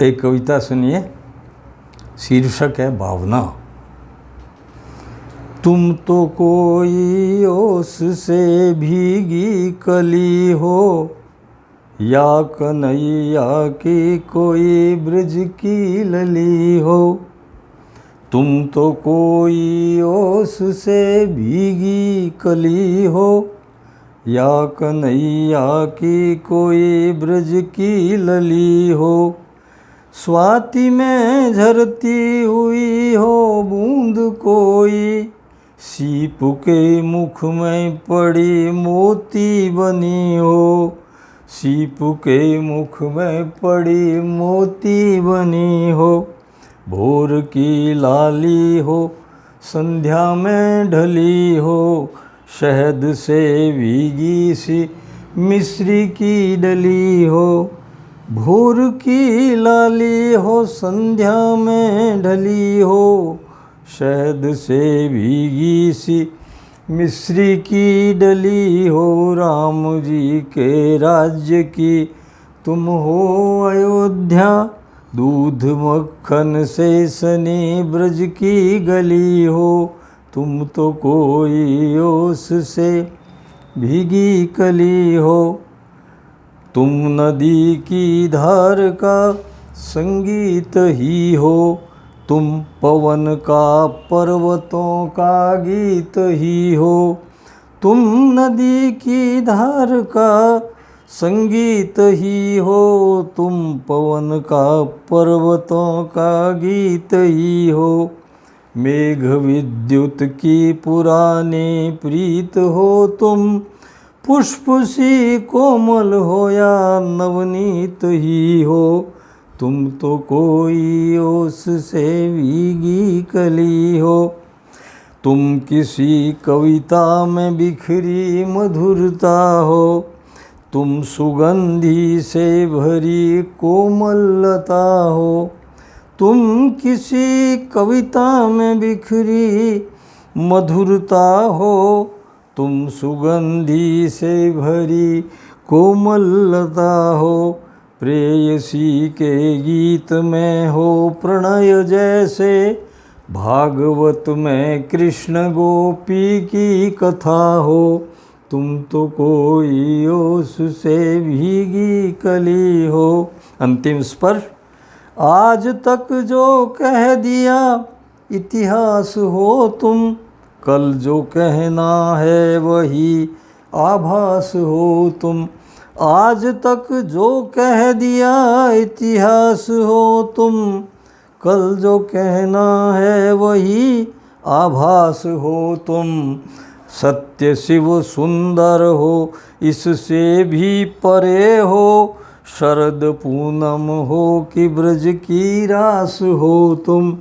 एक कविता सुनिए, शीर्षक है भावना। तुम तो कोई ओस से भीगी कली हो, या कन्हैया की कोई ब्रज की लली हो। तुम तो कोई ओस से भीगी कली हो, या कन्हैया की कोई ब्रज की लली हो। स्वाति में झरती हुई हो बूंद कोई, सीप के मुख में पड़ी मोती बनी हो। सीप के मुख में पड़ी मोती बनी हो। भोर की लाली हो संध्या में ढली हो, शहद से भीगी सी मिश्री की डली हो। भोर की लाली हो संध्या में ढली हो, शहद से भीगी सी मिश्री की डली हो। राम जी के राज्य की तुम हो अयोध्या, दूध मक्खन से सनी ब्रज की गली हो। तुम तो कोई ओस से भीगी कली हो। तुम नदी की धार का संगीत ही हो, तुम पवन का पर्वतों का गीत ही हो। तुम नदी की धार का संगीत ही हो, तुम पवन का पर्वतों का गीत ही हो। मेघ विद्युत की पुरानी प्रीत हो तुम, पुष्प सी कोमल हो या नवनीत ही हो। तुम तो कोई ओस से भीगी कली हो। तुम किसी कविता में बिखरी मधुरता हो, तुम सुगंधी से भरी कोमलता हो। तुम किसी कविता में बिखरी मधुरता हो, तुम सुगंधी से भरी कोमलता हो। प्रेयसी के गीत में हो प्रणय जैसे, भागवत में कृष्ण गोपी की कथा हो। तुम तो कोई ओस से भीगी कली हो। अंतिम स्पर्श। आज तक जो कह दिया इतिहास हो तुम, कल जो कहना है वही आभास हो तुम। आज तक जो कह दिया इतिहास हो तुम, कल जो कहना है वही आभास हो तुम। सत्य शिव सुंदर हो इससे भी परे हो, शरद पूनम हो कि ब्रज की रास हो तुम।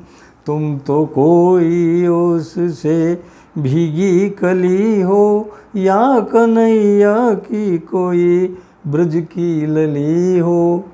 तुम तो कोई ओस से भीगी कली हो, या कन्हैया की कोई ब्रज की लली हो।